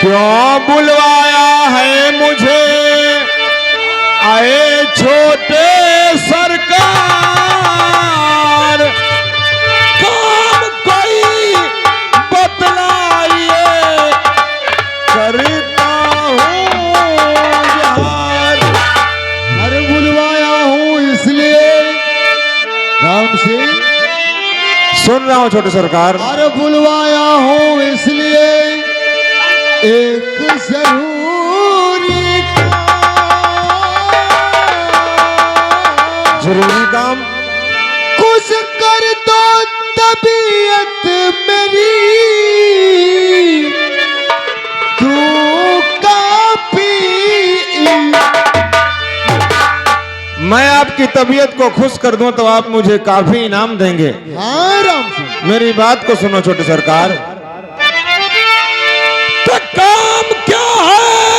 क्यों बुलवाया है मुझे आए छोटे सरकार, काम कोई बतलाइए करता हूँ यार। अरे बुलवाया हूँ इसलिए राम सिंह। सुन रहा हूँ छोटे सरकार। अरे बुलवाया हूँ इसलिए एक जरूरी काम कुछ कर दो तबीयत मेरी, तू काफी। मैं आपकी तबीयत को खुश कर दूं तो आप मुझे काफी इनाम देंगे। हाँ राम सिंह। मेरी बात को सुनो छोटे सरकार। तो काम क्या है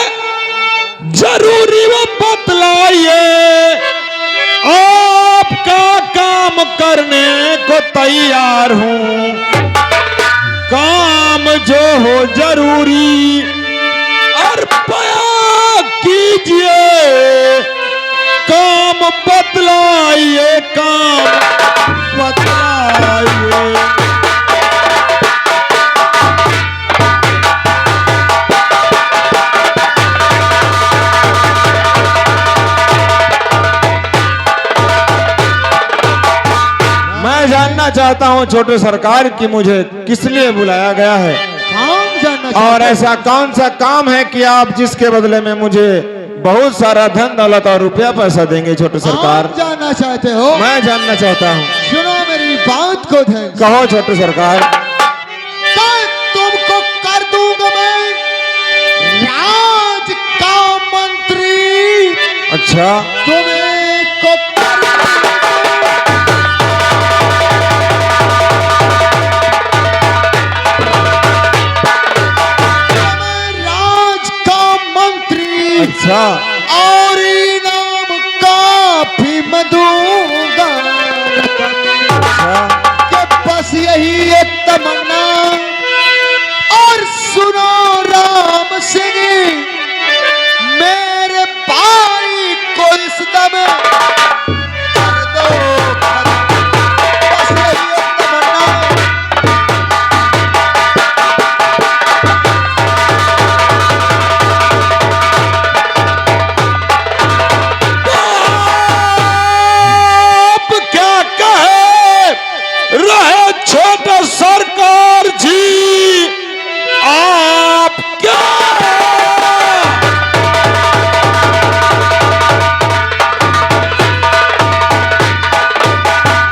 जरूरी वो बतलाइए, आपका काम करने को तैयार हूं। काम जो हो जरूरी और बयां कीजिए, काम बतलाइए, काम बतलाइए। मैं जानना चाहता हूं छोटे सरकार कि मुझे किस लिए बुलाया गया है, काम जानना और ऐसा कौन सा काम है कि आप जिसके बदले में मुझे बहुत सारा धन दौलत और रुपया पैसा देंगे छोटे सरकार। आप जानना चाहते हो? मैं जानना चाहता हूं। सुनो मेरी बात को ध्यान से। कहो छोटे सरकार। तुमको कर दूंगा मैं राज का मंत्री। अच्छा, तुम्हें को राज का मंत्री। अच्छा, और इनाम काफी मैं दूंगा। अच्छा। कि बस यही एक तमन्ना। और सुनो राम सिंह, मेरे भाई को इस दम कर दो खत्म। बस यही एक तमन्ना। आप क्या कहे रहे छोटे सरकार जी, आप क्या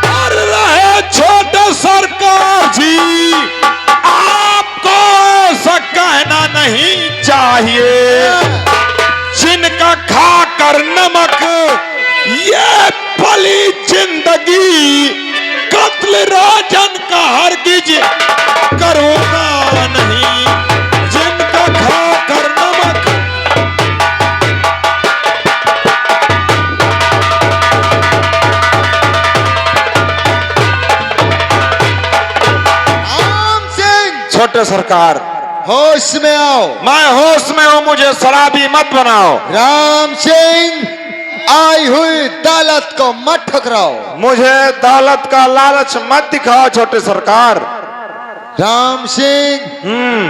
कर रहे छोटे सरकार जी, आपको ऐसा कहना नहीं चाहिए। जिनका खाकर नमक ये भली जिंदगी, कत्ल राजन का हरगिज करूंगा नहीं। जिनका खाकर नमक राम सिंह, छोटे सरकार, होश में आओ। मैं होश में हूं, मुझे शराबी मत बनाओ। राम सिंह, आई हुई दौलत को मत ठुकराओ। मुझे दौलत का लालच मत दिखाओ छोटे सरकार। राम सिंह, हम्म।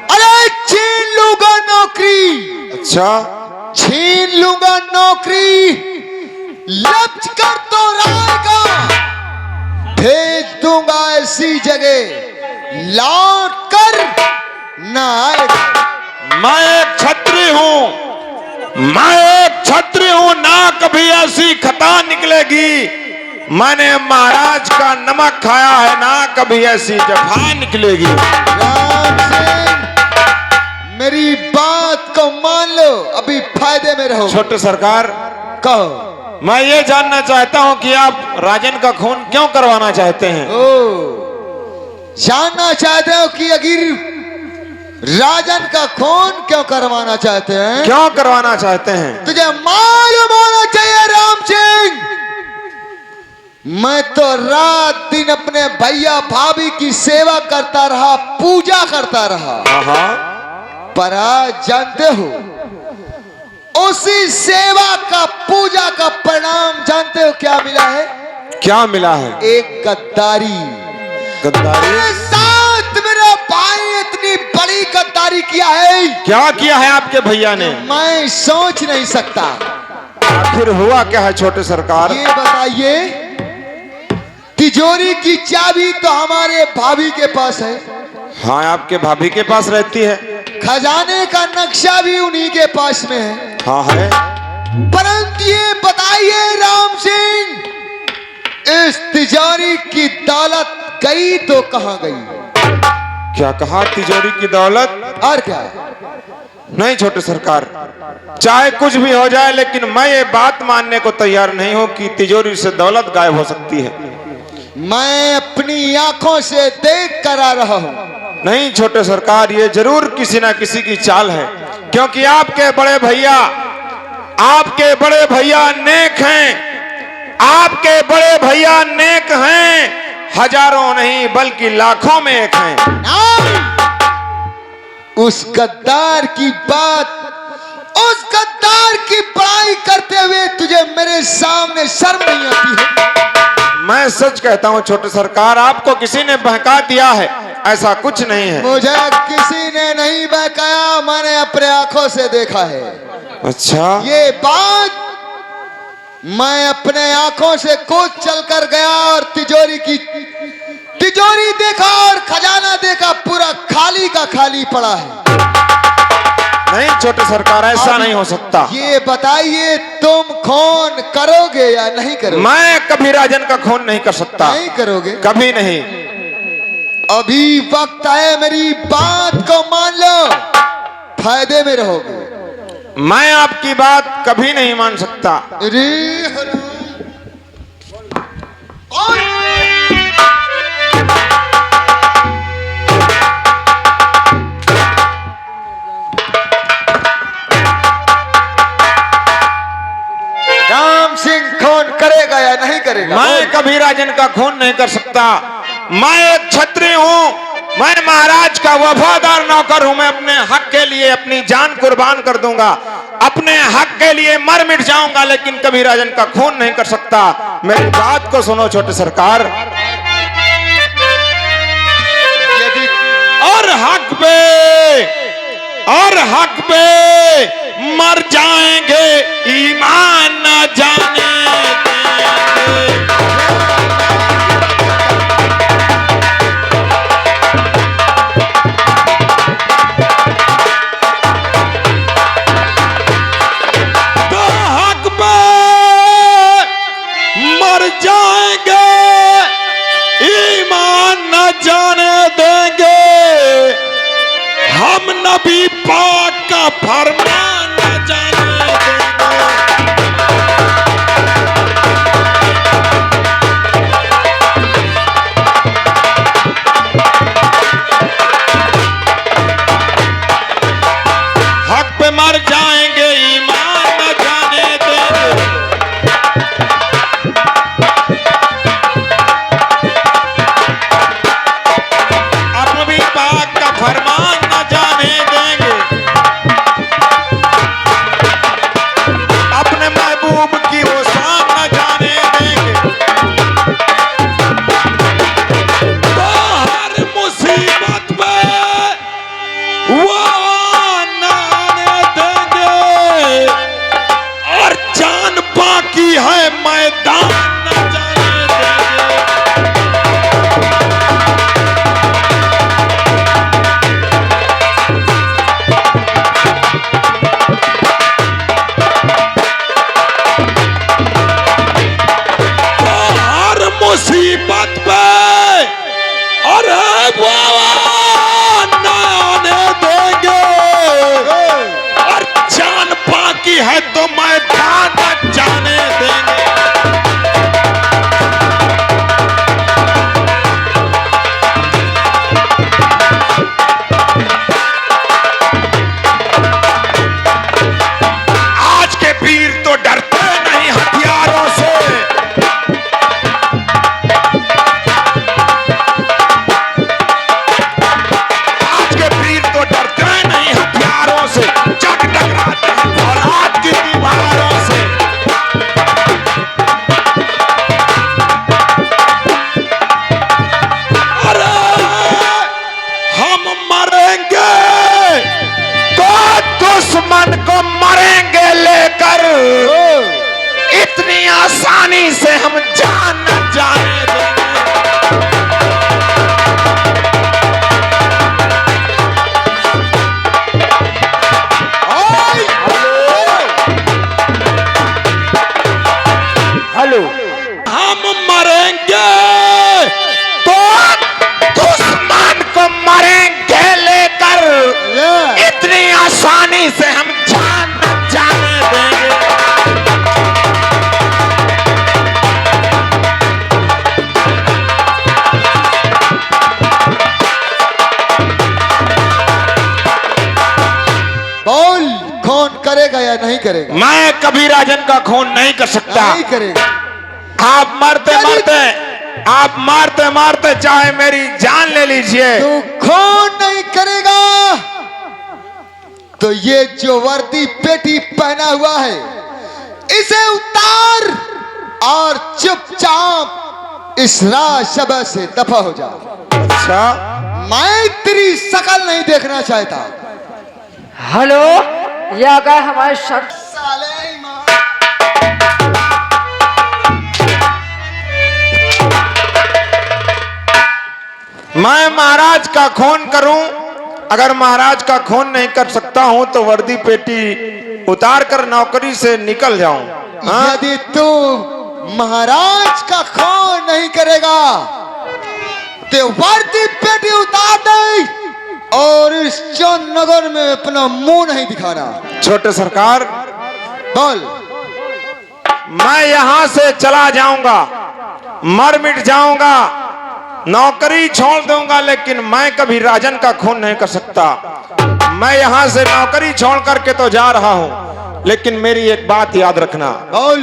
अरे छीन लूंगा नौकरी। अच्छा, छीन लूंगा नौकरी। लफ्ज कर तो राय का भेज दूंगा ऐसी जगह लौट कर न आएगा। मैं एक छत्री हूं, मैं एक छत्री हूं, ना कभी ऐसी खता निकलेगी। मैंने महाराज का नमक खाया है, ना कभी ऐसी जफा निकलेगी। राम सिंह, मेरी बात को मान लो, अभी फायदे में रहो। छोटे सरकार, कहो। मैं ये जानना चाहता हूं कि आप राजन का खून क्यों करवाना चाहते हैं। ओ, जानना चाहते हो कि अगर राजन का खून क्यों करवाना चाहते हैं? क्यों करवाना चाहते हैं? तुझे मालूम होना चाहिए राम सिंह, मैं तो रात दिन अपने भैया भाभी की सेवा करता रहा, पूजा करता रहा। पर आज जानते हो, उसी सेवा का, पूजा का परिणाम जानते हो क्या मिला है? क्या मिला है? एक गद्दारी। गद्दारी? मेरे साथ मेरा भाई इतनी बड़ी गद्दारी किया है। क्या किया है आपके भैया ने? मैं सोच नहीं सकता। आखिर हुआ क्या है छोटे सरकार? ये बताइए, तिजोरी की चाबी तो हमारे भाभी के पास है। हाँ, आपके भाभी के पास रहती है। खजाने का नक्शा भी उन्हीं के पास में है। हाँ है। परंतु ये बताइए राम सिंह, इस तिजोरी की दौलत गई तो कहां गई? क्या कहा? तिजोरी की दौलत? और क्या? नहीं छोटे सरकार, चाहे कुछ भी हो जाए, लेकिन मैं ये बात मानने को तैयार नहीं हूं कि तिजोरी से दौलत गायब हो सकती है। मैं अपनी आंखों से देख कर आ रहा हूं। नहीं छोटे सरकार, ये जरूर किसी ना किसी की चाल है, क्योंकि आपके बड़े भैया नेक हैं। आपके बड़े भैया नेक हैं, हजारों नहीं बल्कि लाखों में एक हैं। उस गद्दार की बात, उस गद्दार की बड़ाई करते हुए तुझे मेरे सामने शर्म नहीं आती है? मैं सच कहता हूं छोटे सरकार, आपको किसी ने बहका दिया है, ऐसा कुछ नहीं है। मुझे किसी ने नहीं बहकाया, मैंने अपने आंखों से देखा है। अच्छा? ये बात मैं अपने आंखों से खुद चलकर गया और तिजोरी देखा और खजाना देखा, पूरा खाली का खाली पड़ा है। नहीं छोटे सरकार, ऐसा नहीं हो सकता। ये बताइए, तुम खून करोगे या नहीं करोगे? मैं कभी राजन का खून नहीं कर सकता। नहीं करोगे? कभी नहीं। अभी वक्त है, मेरी बात को मान लो, फायदे में रहोगे। मैं आपकी बात कभी नहीं मान सकता। राम सिंह खून करेगा या नहीं करेगा? मैं कभी राजन का खून नहीं कर सकता। मैं एक क्षत्रिय हूँ, मैं महाराज का वफादार नौकर हूं। मैं अपने हक के लिए अपनी जान कुर्बान कर दूंगा, अपने हक के लिए मर मिट जाऊंगा, लेकिन कभी राजन का खून नहीं कर सकता। मेरी बात को सुनो छोटे सरकार। और हक पे मर जाएंगे, ईमान न जाने देंगे। हम नबी पाक का फरमान न जाने देंगे। हक पे मर जाएंगे, ईमान न जाने देंगे। अब नबी पाक का फरमान की वो शान न जाने देंगे। तो हर मुसीबत में वो न आने देंगे, और जान बाकी है मैदान न जाने देंगे। मुसीबत पे और वो न आने देंगे, और जान बाकी है तो मैदान न जाने देंगे। आज के वीर तो डरते नहीं हथियारों से, आज के वीर तो डरते नहीं हथियार मरेंगे तो दुश्मन को मरेंगे लेकर, इतनी आसानी से हम जान न जाने देंगे। हेलो, हम मरेंगे तो दुश्मन को मरेंगे लेकर, इतनी आसानी से हम जान न जाने देंगे। बोल, खून करेगा या नहीं करेगा? मैं कभी राजन का खून नहीं कर सकता। नहीं करेगा। आप मारते मारते चाहे मेरी जान ले लीजिए, तू खून नहीं करेगा तो ये जो वर्दी पेटी पहना हुआ है इसे उतार और चुपचाप इस राजसभा से दफा हो जा। अच्छा, मैं तेरी शकल नहीं देखना चाहता। हेलो, ये अगर हमारे शख्स साले माँ। मैं महाराज का खून करूं? अगर महाराज का खून नहीं कर सकता हूं तो वर्दी पेटी उतार कर नौकरी से निकल जाऊं। हाँ? यदि तू महाराज का खून नहीं करेगा तो वर्दी पेटी उतार दे और इस चौनगर में अपना मुंह नहीं दिखाना। छोटे सरकार, बोल। मैं यहां से चला जाऊंगा, मर मिट जाऊंगा, नौकरी छोड़ दूंगा, लेकिन मैं कभी राजन का खून नहीं कर सकता। मैं यहां से नौकरी छोड़ करके तो जा रहा हूं, लेकिन मेरी एक बात याद रखना। बोल।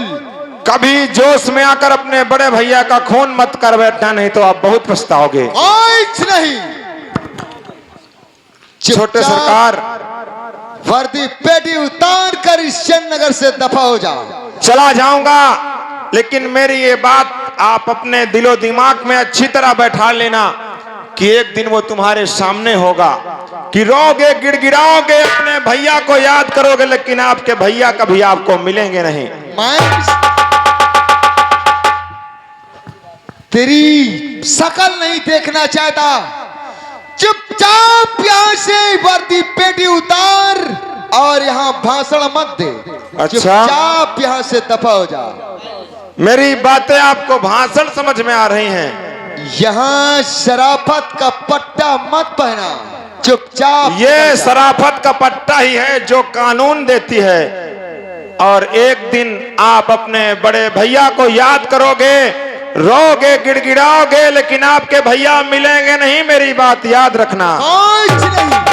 कभी जोश में आकर अपने बड़े भैया का खून मत कर बैठना, नहीं तो आप बहुत पछताओगे। कुछ नहीं। छोटे सरकार, वर्दी पेटी उतार कर इस चंदनगर से दफा हो जा। चला जाऊंगा, लेकिन मेरी ये बात आप अपने दिलो दिमाग में अच्छी तरह बैठा लेना कि एक दिन वो तुम्हारे सामने होगा कि रोगे, गिड़गिड़ाओगे, अपने भैया को याद करोगे, लेकिन आपके भैया कभी आपको मिलेंगे नहीं। मैं तेरी शकल नहीं देखना चाहता। चुपचाप यहाँ से वर्दी पेटी उतार और यहाँ भाषण मत दे। अच्छा। चुपचाप यहाँ से दफा हो जा। मेरी बातें आपको भाषण समझ में आ रही हैं? यहाँ शराफत का पट्टा मत पहना। चुपचाप। ये शराफत का पट्टा ही है जो कानून देती है, और एक दिन आप अपने बड़े भैया को याद करोगे, रोगे, गिड़गिड़ाओगे, लेकिन आपके भैया मिलेंगे नहीं। मेरी बात याद रखना। कुछ नहीं।